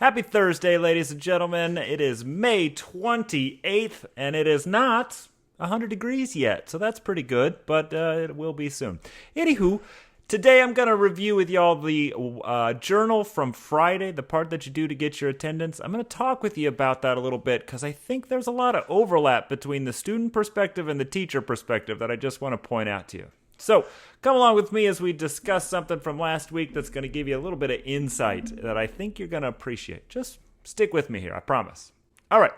Happy Thursday, ladies and gentlemen. It is May 28th, and it is not 100 degrees yet, so that's pretty good, but it will be soon. Anywho, today I'm going to review with y'all the journal from Friday, the part that you do to get your attendance. I'm going to talk with you about that a little bit because I think there's a lot of overlap between the student perspective and the teacher perspective that I just want to point out to you. So, come along with me as we discuss something from last week that's going to give you a little bit of insight that I think you're going to appreciate. Just stick with me here, I promise. All right.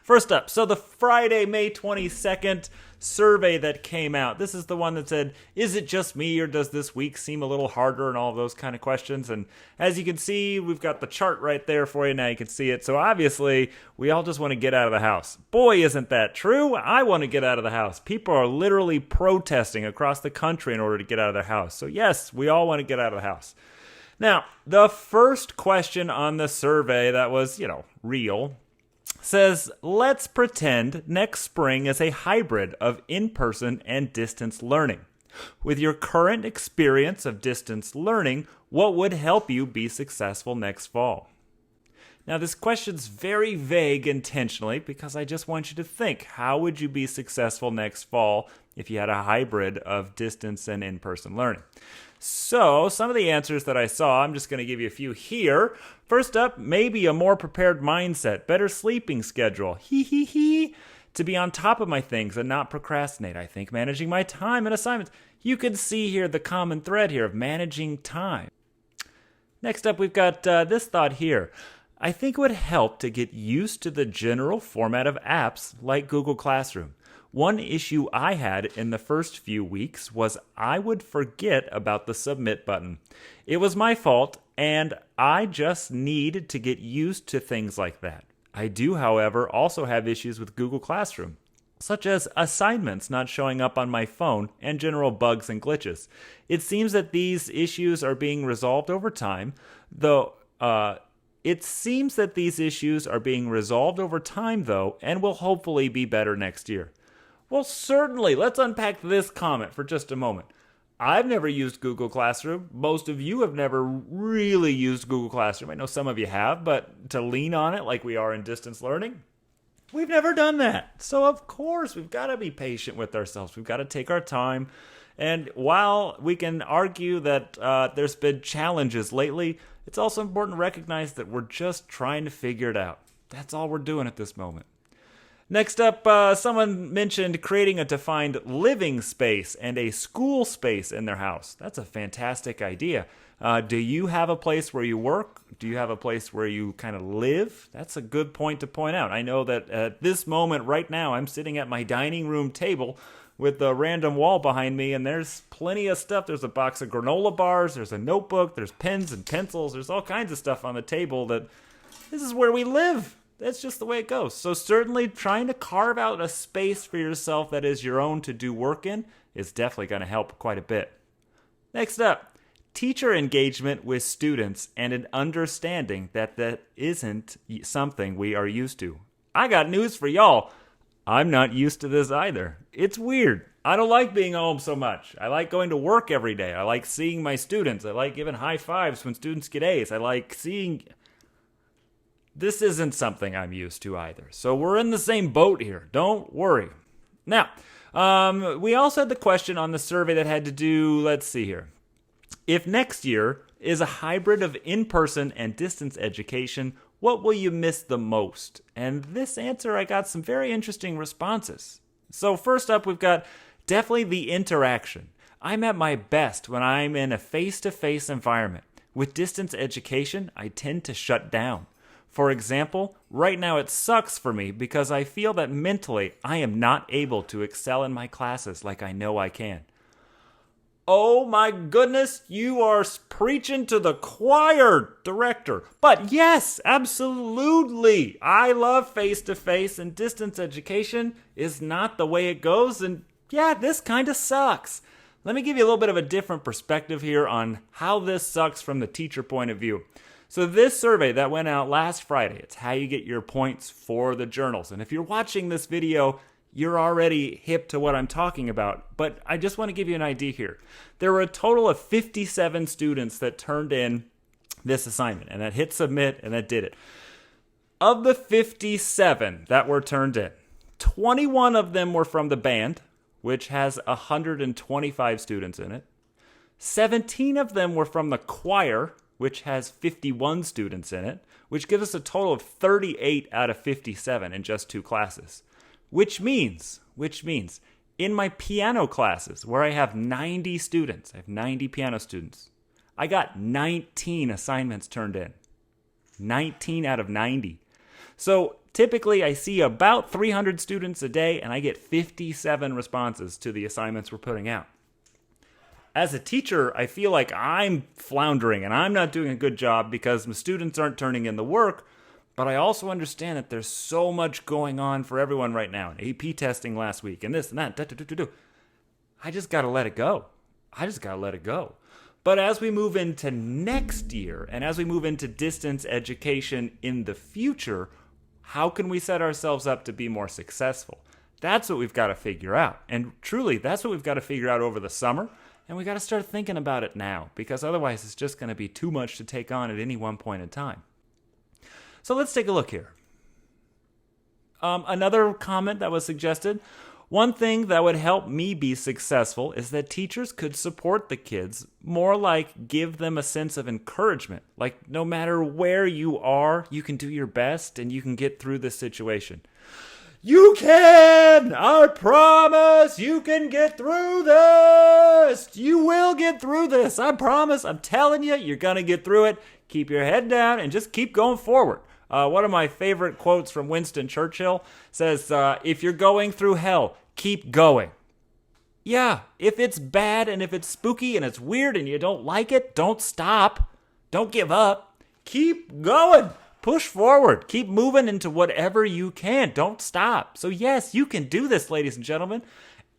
First up, so the Friday, May 22nd survey that came out. This is the one that said, is it just me or does this week seem a little harder and all of those kind of questions? And as you can see, we've got the chart right there for you. Now you can see it. So obviously, we all just want to get out of the house. Boy, isn't that true? I want to get out of the house. People are literally protesting across the country in order to get out of their house. So yes, we all want to get out of the house. Now, the first question on the survey that was, real, says, let's pretend next spring is a hybrid of in-person and distance learning. With your current experience of distance learning, what would help you be successful next fall? Now, this question's very vague intentionally because I just want you to think, how would you be successful next fall if you had a hybrid of distance and in-person learning? So, some of the answers that I saw, I'm just going to give you a few here. First up, maybe a more prepared mindset, better sleeping schedule, to be on top of my things and not procrastinate. I think managing my time and assignments. You can see here the common thread here of managing time. Next up, we've got this thought here. I think it would help to get used to the general format of apps like Google Classroom. One issue I had in the first few weeks was I would forget about the submit button. It was my fault, and I just need to get used to things like that. I do, however, also have issues with Google Classroom, such as assignments not showing up on my phone and general bugs and glitches. It seems that these issues are being resolved over time, though, and will hopefully be better next year. Well, certainly. Let's unpack this comment for just a moment. I've never used Google Classroom. Most of you have never really used Google Classroom. I know some of you have, but to lean on it like we are in distance learning, we've never done that. So, of course, we've got to be patient with ourselves. We've got to take our time. And while we can argue that there's been challenges lately, it's also important to recognize that we're just trying to figure it out. That's all we're doing at this moment. Next up, someone mentioned creating a defined living space and a school space in their house. That's a fantastic idea. Do you have a place where you work? Do you have a place where you kind of live? That's a good point to point out. I know that at this moment right now, I'm sitting at my dining room table with a random wall behind me, and there's plenty of stuff. There's a box of granola bars, there's a notebook, there's pens and pencils, there's all kinds of stuff on the table that this is where we live. That's just the way it goes. So certainly trying to carve out a space for yourself that is your own to do work in is definitely going to help quite a bit. Next up, teacher engagement with students and an understanding that that isn't something we are used to. I got news for y'all. I'm not used to this either. It's weird. I don't like being home so much. I like going to work every day. I like seeing my students. I like giving high fives when students get A's. I like seeing... This isn't something I'm used to either. So we're in the same boat here. Don't worry. Now, we also had the question on the survey that had to do, let's see here. If next year is a hybrid of in-person and distance education, what will you miss the most? And this answer, I got some very interesting responses. So first up, we've got definitely the interaction. I'm at my best when I'm in a face-to-face environment. With distance education, I tend to shut down. For example, right now it sucks for me because I feel that mentally I am not able to excel in my classes like I know I can. Oh my goodness, you are preaching to the choir, director. But yes, absolutely. I love face-to-face, and distance education is not the way it goes. And yeah, this kind of sucks. Let me give you a little bit of a different perspective here on how this sucks from the teacher point of view. So this survey that went out last Friday, it's how you get your points for the journals. And if you're watching this video, you're already hip to what I'm talking about. But I just want to give you an idea here. There were a total of 57 students that turned in this assignment. And that hit submit, and that did it. Of the 57 that were turned in, 21 of them were from the band, which has 125 students in it. 17 of them were from the choir, which has 51 students in it, which gives us a total of 38 out of 57 in just 2 classes. Which means, in my piano classes, where I have 90 students, I have 90 piano students, I got 19 assignments turned in. 19 out of 90. So typically I see about 300 students a day, and I get 57 responses to the assignments we're putting out. As a teacher, I feel like I'm floundering and I'm not doing a good job because my students aren't turning in the work, but I also understand that there's so much going on for everyone right now. AP testing last week and this and that. I just got to let it go. But as we move into next year and as we move into distance education in the future, how can we set ourselves up to be more successful? That's what we've got to figure out. And truly, that's what we've got to figure out over the summer. And we got to start thinking about it now, because otherwise it's just going to be too much to take on at any one point in time. So let's take a look here. Another comment that was suggested. One thing that would help me be successful is that teachers could support the kids, more like give them a sense of encouragement. Like no matter where you are, you can do your best and you can get through this situation. You can! I promise you can get through this! You will get through this, I promise. I'm telling you, you're going to get through it. Keep your head down and just keep going forward. One of my favorite quotes from Winston Churchill says, if you're going through hell, keep going. Yeah, if it's bad and if it's spooky and it's weird and you don't like it, don't stop. Don't give up. Keep going. Push forward. Keep moving into whatever you can. Don't stop. So yes, you can do this, ladies and gentlemen.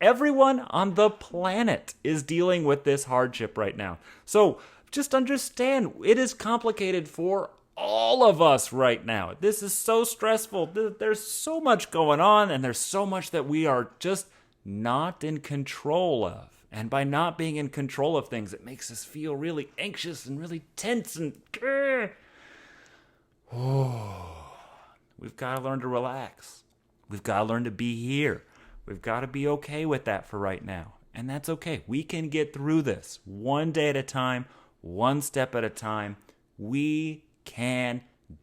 Everyone on the planet is dealing with this hardship right now. So just understand, it is complicated for all of us right now. This is so stressful. There's so much going on, and there's so much that we are just not in control of. And by not being in control of things, it makes us feel really anxious and really tense and... We've got to learn to relax. We've got to learn to be here. We've got to be okay with that for right now. And that's okay. We can get through this one day at a time, one step at a time. We can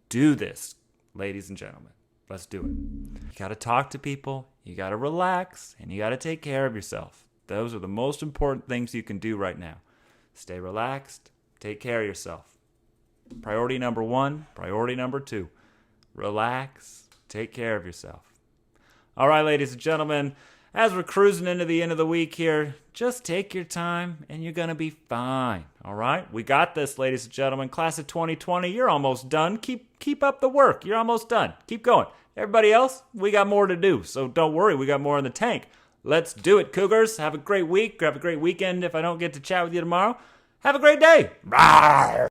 do this, ladies and gentlemen. Let's do it. You got to talk to people. You got to relax, and you got to take care of yourself. Those are the most important things you can do right now. Stay relaxed. Take care of yourself. Priority number 1, priority number 2. Relax. Take care of yourself. All right, ladies and gentlemen, as we're cruising into the end of the week here, just take your time and you're going to be fine. All right? We got this, ladies and gentlemen. Class of 2020, you're almost done. Keep up the work. You're almost done. Keep going. Everybody else, we got more to do. So don't worry, we got more in the tank. Let's do it, Cougars. Have a great week. Have a great weekend if I don't get to chat with you tomorrow. Have a great day. Bye.